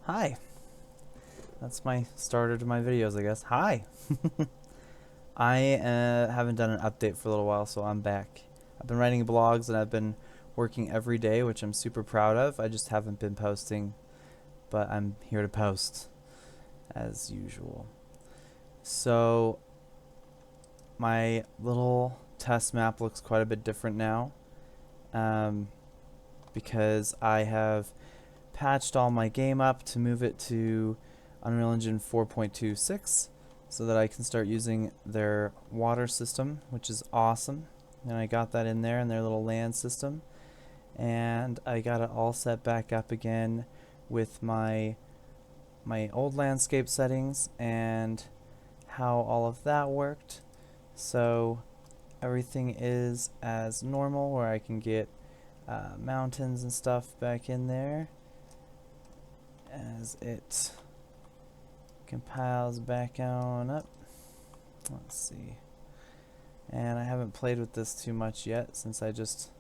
Hi. That's my starter to my videos, I guess. Hi. I haven't done an update for a little while, so I'm back. I've been writing blogs and I've been working every day, which I'm super proud of. I just haven't been posting, but I'm here to post as usual. So my little test map looks quite a bit different now, because I have patched all my game up to move it to Unreal Engine 4.26 so that I can start using their water system, which is awesome. And I got that in there in their little land system. And I got it all set back up again with my old landscape settings and how all of that worked. So everything is as normal, where I can get mountains and stuff back in there as it compiles back on up. Let's see. And I haven't played with this too much yet since I just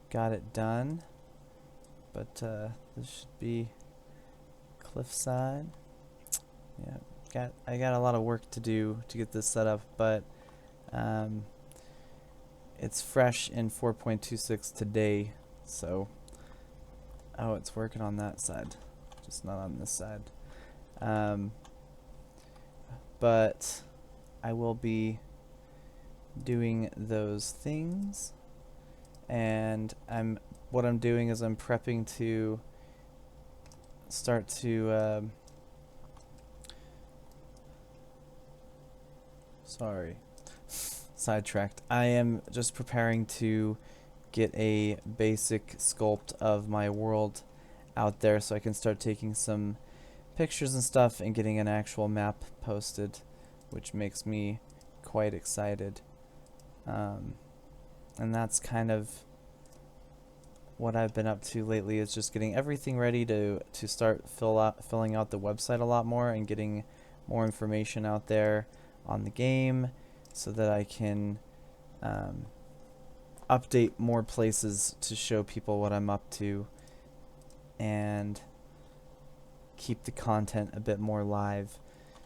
got it done. But this should be cliffside. Yeah, I got a lot of work to do to get this set up, but it's fresh in 4.26 today, so it's working on that side, just not on this side. But I will be doing those things, and what I'm doing is I'm prepping to start to sorry, sidetracked. I am just preparing to get a basic sculpt of my world out there so I can start taking some pictures and stuff and getting an actual map posted, which makes me quite excited. And that's kind of what I've been up to lately, is just getting everything ready to start filling out the website a lot more and getting more information out there on the game so that I can update more places to show people what I'm up to and keep the content a bit more live.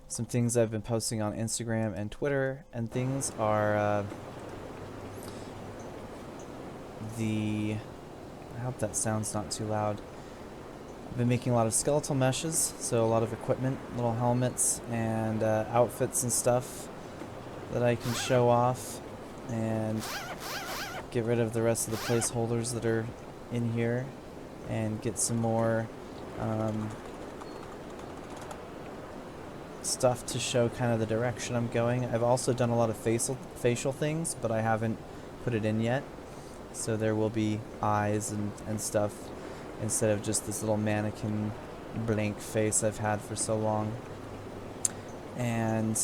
Some things I've been posting on Instagram and Twitter and things are I hope that sound's not too loud. I've been making a lot of skeletal meshes, so a lot of equipment, little helmets and outfits and stuff that I can show off and get rid of the rest of the placeholders that are in here and get some more stuff to show kind of the direction I'm going. I've also done a lot of facial things, but I haven't put it in yet. So there will be eyes and stuff instead of just this little mannequin blank face I've had for so long. And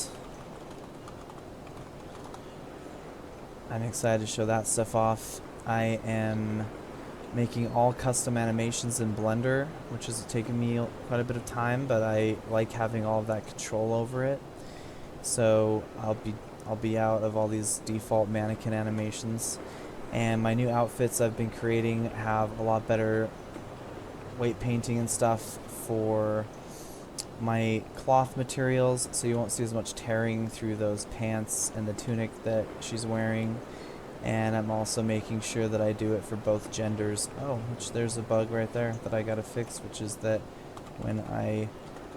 I'm excited to show that stuff off. I am making all custom animations in Blender, which has taken me quite a bit of time, but I like having all of that control over it. So I'll be out of all these default mannequin animations. And my new outfits I've been creating have a lot better weight painting and stuff for my cloth materials, so you won't see as much tearing through those pants and the tunic that she's wearing. And I'm also making sure that I do it for both genders. Oh, which there's a bug right there that I gotta fix, which is that when I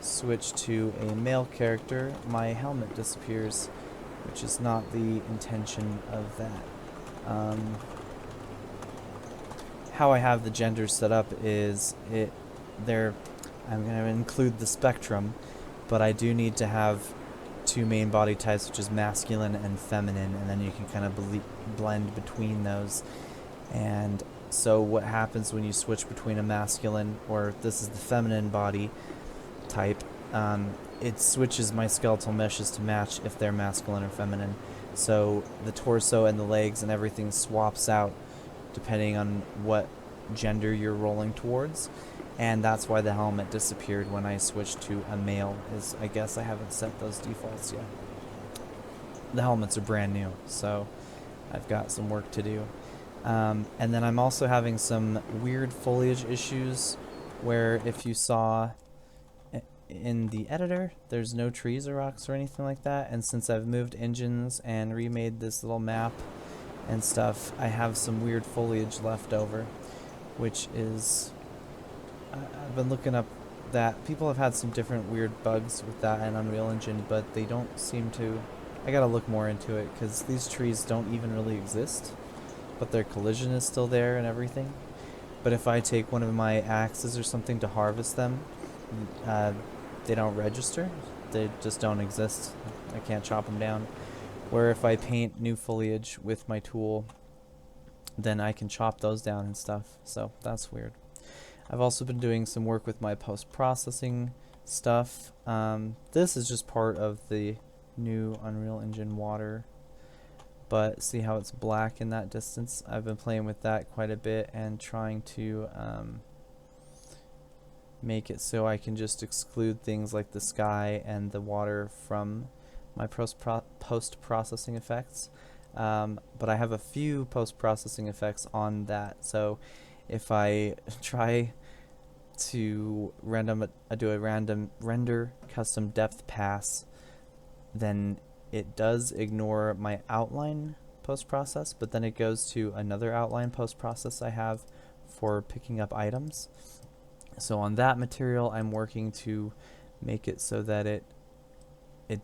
switch to a male character, my helmet disappears, which is not the intention of that. How I have the genders set up is I'm going to include the spectrum, but I do need to have two main body types, which is masculine and feminine, and then you can kind of blend between those. And so what happens when you switch between a masculine, or this is the feminine body type, it switches my skeletal meshes to match if they're masculine or feminine. So the torso and the legs and everything swaps out depending on what gender you're rolling towards. And that's why the helmet disappeared when I switched to a male, is I guess I haven't set those defaults yet. The helmets are brand new, so I've got some work to do. And then I'm also having some weird foliage issues where if you saw in the editor, there's no trees or rocks or anything like that, and since I've moved engines and remade this little map and stuff, I have some weird foliage left over, which is, I've been looking up that people have had some different weird bugs with that in Unreal Engine, but they don't seem to. I gotta look more into it, because these trees don't even really exist, but their collision is still there and everything. But if I take one of my axes or something to harvest them, they don't register. They just don't exist. I can't chop them down. Where if I paint new foliage with my tool, then I can chop those down and stuff. So that's weird. I've also been doing some work with my post-processing stuff. This is just part of the new Unreal Engine water, but see how it's black in that distance? I've been playing with that quite a bit and trying to make it so I can just exclude things like the sky and the water from my post-processing effects. But I have a few post-processing effects on that, so if I try to do a random render custom depth pass, then it does ignore my outline post-process, but then it goes to another outline post-process I have for picking up items. So on that material, I'm working to make it so that it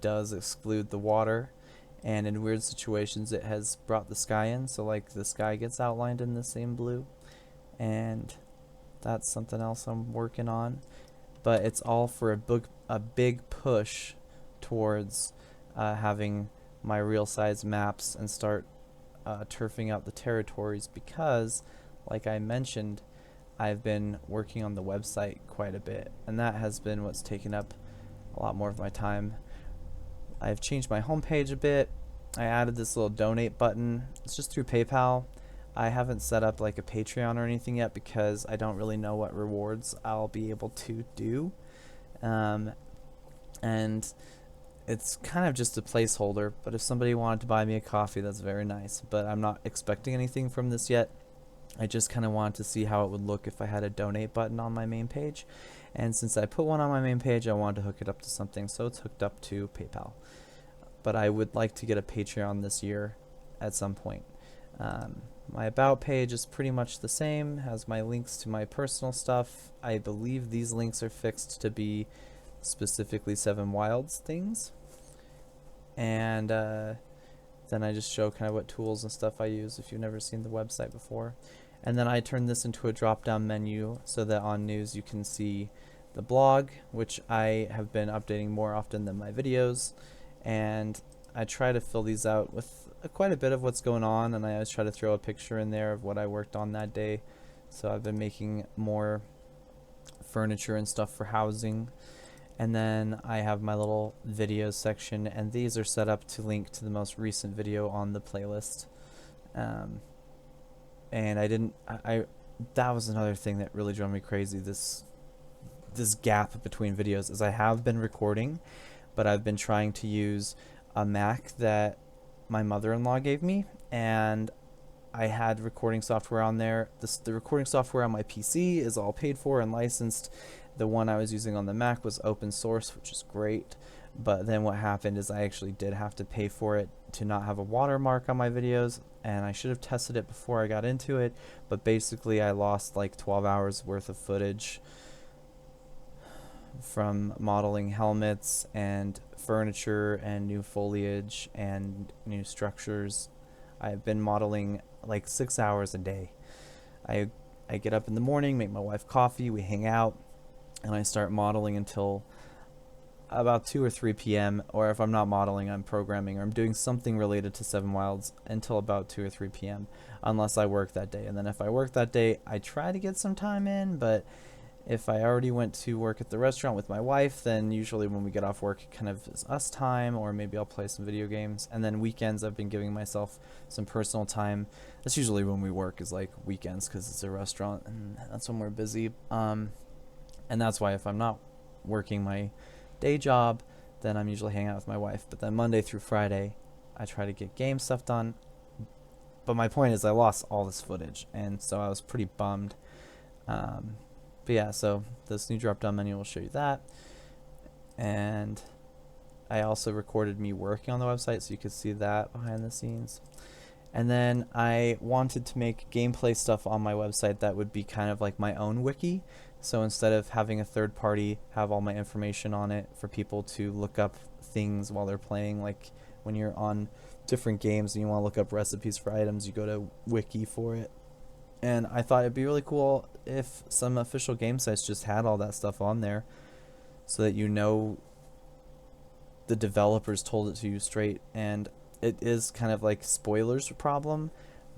does exclude the water, and in weird situations it has brought the sky in, so like the sky gets outlined in the same blue, and that's something else I'm working on. But it's all for a big push towards having my real size maps and start turfing out the territories, because like I mentioned, I've been working on the website quite a bit, and that has been what's taken up a lot more of my time. I've changed my homepage a bit. I added this little donate button. It's just through PayPal. I haven't set up like a Patreon or anything yet, because I don't really know what rewards I'll be able to do. And it's kind of just a placeholder, but if somebody wanted to buy me a coffee, that's very nice. But I'm not expecting anything from this yet. I just kind of wanted to see how it would look if I had a donate button on my main page. And since I put one on my main page, I wanted to hook it up to something, so it's hooked up to PayPal. But I would like to get a Patreon this year at some point. My about page is pretty much the same, has my links to my personal stuff. I believe these links are fixed to be specifically Seven Wildz things. And then I just show kind of what tools and stuff I use if you've never seen the website before. And then I turn this into a drop-down menu so that on news you can see the blog, which I have been updating more often than my videos. And I try to fill these out with quite a bit of what's going on, and I always try to throw a picture in there of what I worked on that day. So I've been making more furniture and stuff for housing. And then I have my little videos section, and these are set up to link to the most recent video on the playlist. And that was another thing that really drove me crazy, this gap between videos, is I have been recording, but I've been trying to use a Mac that my mother-in-law gave me, and I had recording software on there. The recording software on my PC is all paid for and licensed. The one I was using on the Mac was open source, which is great. But then what happened is I actually did have to pay for it to not have a watermark on my videos, and I should have tested it before I got into it. But basically I lost like 12 hours worth of footage from modeling helmets and furniture and new foliage and new structures. I've been modeling like 6 hours a day. I get up in the morning, make my wife coffee, we hang out, and I start modeling until about 2 or 3 p.m. Or if I'm not modeling, I'm programming, or I'm doing something related to Seven Wildz until about 2 or 3 p.m. unless I work that day. And then if I work that day, I try to get some time in, but if I already went to work at the restaurant with my wife, then usually when we get off work, it kind of is us time, or maybe I'll play some video games. And then weekends, I've been giving myself some personal time. That's usually when we work, is like weekends, because it's a restaurant and that's when we're busy. And that's why if I'm not working my day job, then I'm usually hanging out with my wife. But then Monday through Friday, I try to get game stuff done. But my point is I lost all this footage, and so I was pretty bummed. But yeah, so this new drop-down menu will show you that. and I also recorded me working on the website, so you could see that behind the scenes. And then I wanted to make gameplay stuff on my website that would be kind of like my own wiki. So instead of having a third party have all my information on it for people to look up things while they're playing, like when you're on different games and you want to look up recipes for items, you go to wiki for it. And I thought it'd be really cool if some official game sites just had all that stuff on there, so that you know the developers told it to you straight. And it is kind of like spoilers problem,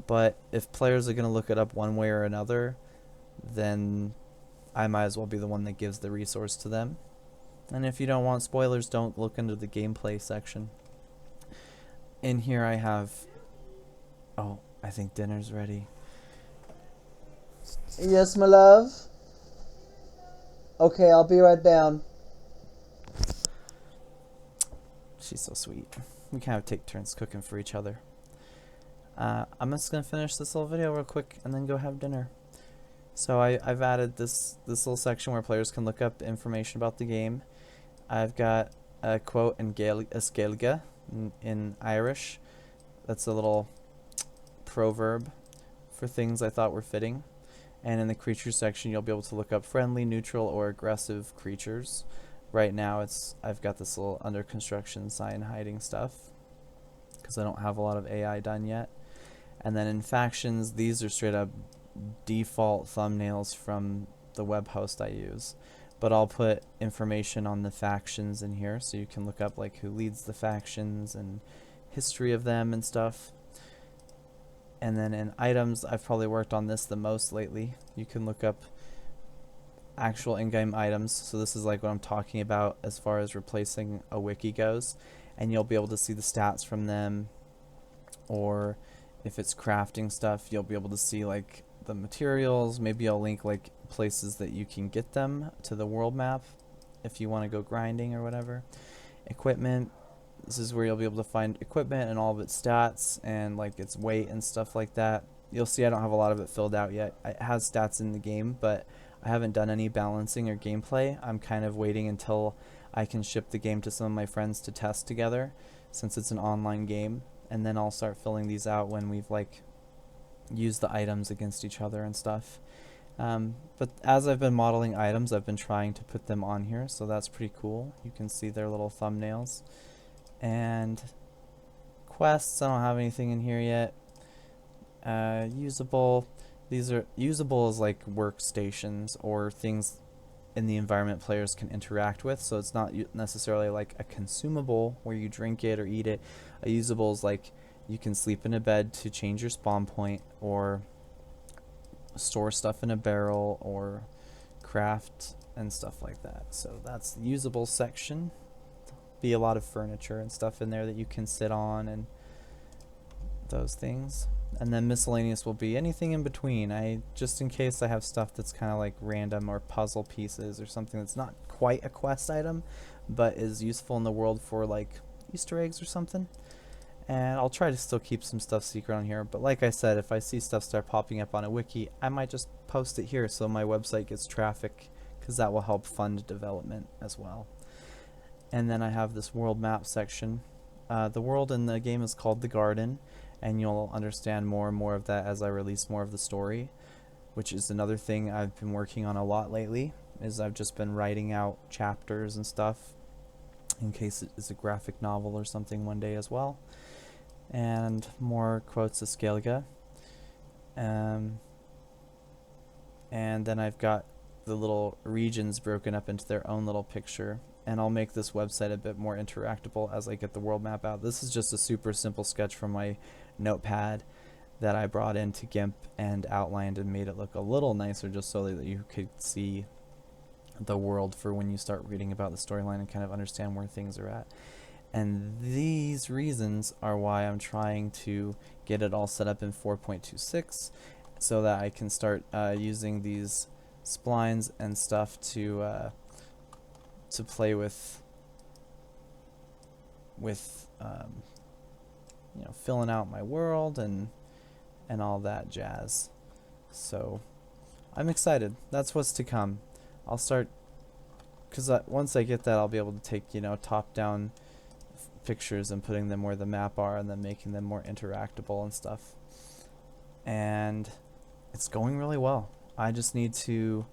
but if players are going to look it up one way or another, then I might as well be the one that gives the resource to them. And if you don't want spoilers, don't look into the gameplay section. In here I have... Oh, I think dinner's ready. Yes, my love. Okay, I'll be right down. She's so sweet. We kind of take turns cooking for each other. I'm just going to finish this little video real quick and then go have dinner. So I've added this little section where players can look up information about the game. I've got a quote in Gaeilge in Irish. That's a little proverb for things I thought were fitting. And in the creatures section, you'll be able to look up friendly, neutral, or aggressive creatures. Right now, I've got this little under construction sign hiding stuff because I don't have a lot of AI done yet. And then in factions, these are straight up default thumbnails from the web host I use. But I'll put information on the factions in here so you can look up like who leads the factions and history of them and stuff. And then in items, I've probably worked on this the most lately. You can look up actual in-game items. So this is like what I'm talking about as far as replacing a wiki goes. And you'll be able to see the stats from them. Or if it's crafting stuff, you'll be able to see like the materials. Maybe I'll link like places that you can get them to the world map if you want to go grinding or whatever. Equipment. This is where you'll be able to find equipment and all of its stats and like its weight and stuff like that. You'll see I don't have a lot of it filled out yet. It has stats in the game, but I haven't done any balancing or gameplay. I'm kind of waiting until I can ship the game to some of my friends to test together, since it's an online game, and then I'll start filling these out when we've like used the items against each other and stuff. But as I've been modeling items, I've been trying to put them on here, so that's pretty cool. You can see their little thumbnails. And quests, I don't have anything in here yet. Usable, these are usable as like workstations or things in the environment players can interact with, so it's not necessarily like a consumable where you drink it or eat it. A usable is like you can sleep in a bed to change your spawn point, or store stuff in a barrel, or craft and stuff like that. So that's the usable section. Be a lot of furniture and stuff in there that you can sit on and those things. And then miscellaneous will be anything in between. Just in case I have stuff that's kind of like random or puzzle pieces or something that's not quite a quest item but is useful in the world for like Easter eggs or something. And I'll try to still keep some stuff secret on here, but like I said, if I see stuff start popping up on a wiki, I might just post it here so my website gets traffic, because that will help fund development as well. And then I have this world map section. The world in the game is called The Garden, and you'll understand more and more of that as I release more of the story, which is another thing I've been working on a lot lately, is I've just been writing out chapters and stuff in case it is a graphic novel or something one day as well. And more quotes of Skellige. And then I've got the little regions broken up into their own little picture. And I'll make this website a bit more interactable as I get the world map out. This is just a super simple sketch from my notepad that I brought into GIMP and outlined and made it look a little nicer, just so that you could see the world for when you start reading about the storyline and kind of understand where things are at. And these reasons are why I'm trying to get it all set up in 4.26 so that I can start using these splines and stuff to play with you know, filling out my world and all that jazz. So I'm excited. That's what's to come. I'll start because once I get that, I'll be able to take, you know, top-down pictures and putting them where the map are and then making them more interactable and stuff. And it's going really well. I just am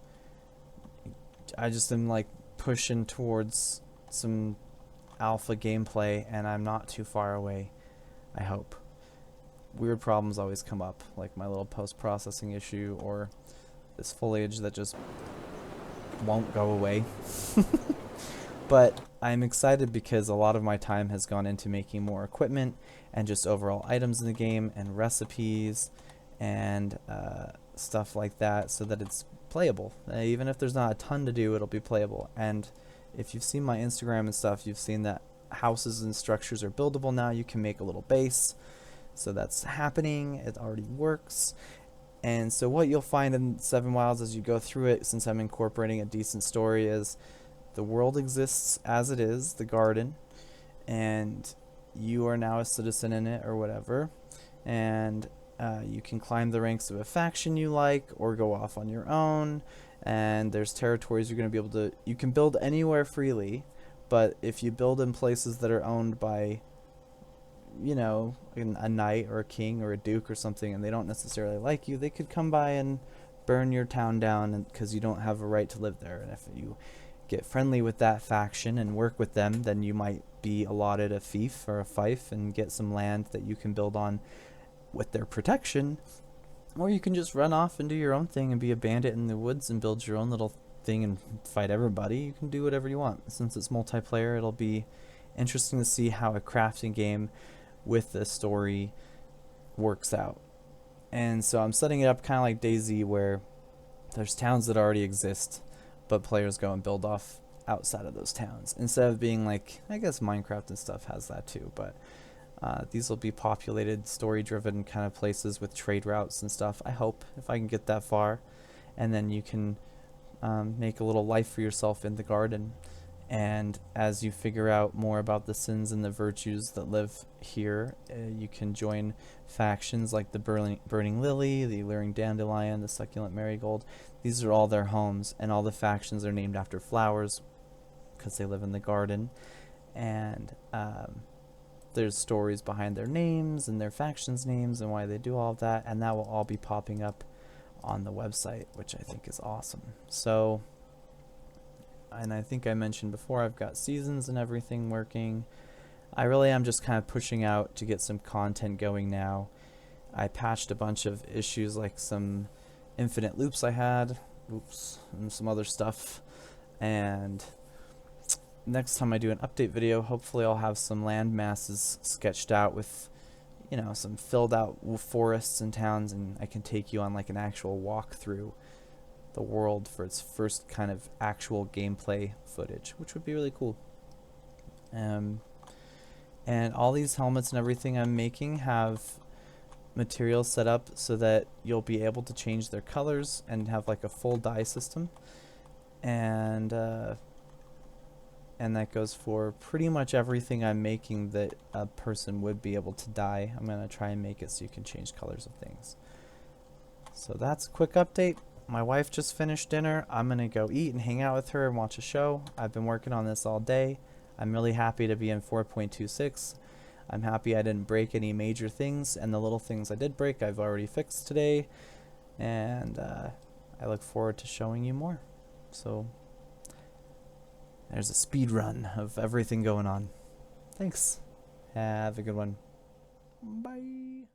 like pushing towards some alpha gameplay, and I'm not too far away, I hope. Weird problems always come up, like my little post-processing issue or this foliage that just won't go away. But I'm excited because a lot of my time has gone into making more equipment and just overall items in the game and recipes and stuff like that, so that it's playable. Even if there's not a ton to do, it'll be playable. And if you've seen my Instagram and stuff, you've seen that houses and structures are buildable now. You can make a little base. So that's happening. It already works. And so what you'll find in Seven Wildz as you go through it, since I'm incorporating a decent story, is the world exists as it is, the garden, and you are now a citizen in it or whatever. And you can climb the ranks of a faction you like or go off on your own. And there's territories you're going to be able to... You can build anywhere freely, but if you build in places that are owned by, you know, a knight or a king or a duke or something, and they don't necessarily like you, they could come by and burn your town down because you don't have a right to live there. And if you get friendly with that faction and work with them, then you might be allotted a fief or a fief and get some land that you can build on with their protection. Or you can just run off and do your own thing and be a bandit in the woods and build your own little thing and fight everybody. You can do whatever you want. Since it's multiplayer, it'll be interesting to see how a crafting game with a story works out. And so I'm setting it up kind of like DayZ, where there's towns that already exist, but players go and build off outside of those towns. Instead of being like, I guess Minecraft and stuff has that too, but these will be populated, story-driven kind of places with trade routes and stuff. I hope, if I can get that far. And then you can make a little life for yourself in the garden. And as you figure out more about the sins and the virtues that live here, you can join factions like the Burning Lily, the Alluring Dandelion, the Succulent Marigold. These are all their homes, and all the factions are named after flowers because they live in the garden. And there's stories behind their names and their factions' names and why they do all of that, and that will all be popping up on the website, which I think is awesome. So, and I think I mentioned before, I've got seasons and everything working. I really am just kind of pushing out to get some content going now. I patched a bunch of issues, like some infinite loops I had, and some other stuff. And next time I do an update video, hopefully I'll have some land masses sketched out with, you know, some filled out forests and towns, and I can take you on like an actual walk through the world for its first kind of actual gameplay footage, which would be really cool. And all these helmets and everything I'm making have materials set up so that you'll be able to change their colors and have like a full dye system. And that goes for pretty much everything I'm making that a person would be able to dye. I'm going to try and make it so you can change colors of things. So that's a quick update. My wife just finished dinner. I'm going to go eat and hang out with her and watch a show. I've been working on this all day. I'm really happy to be in 4.26. I'm happy I didn't break any major things, and the little things I did break I've already fixed today. And I look forward to showing you more. So there's a speed run of everything going on. Thanks. Have a good one. Bye.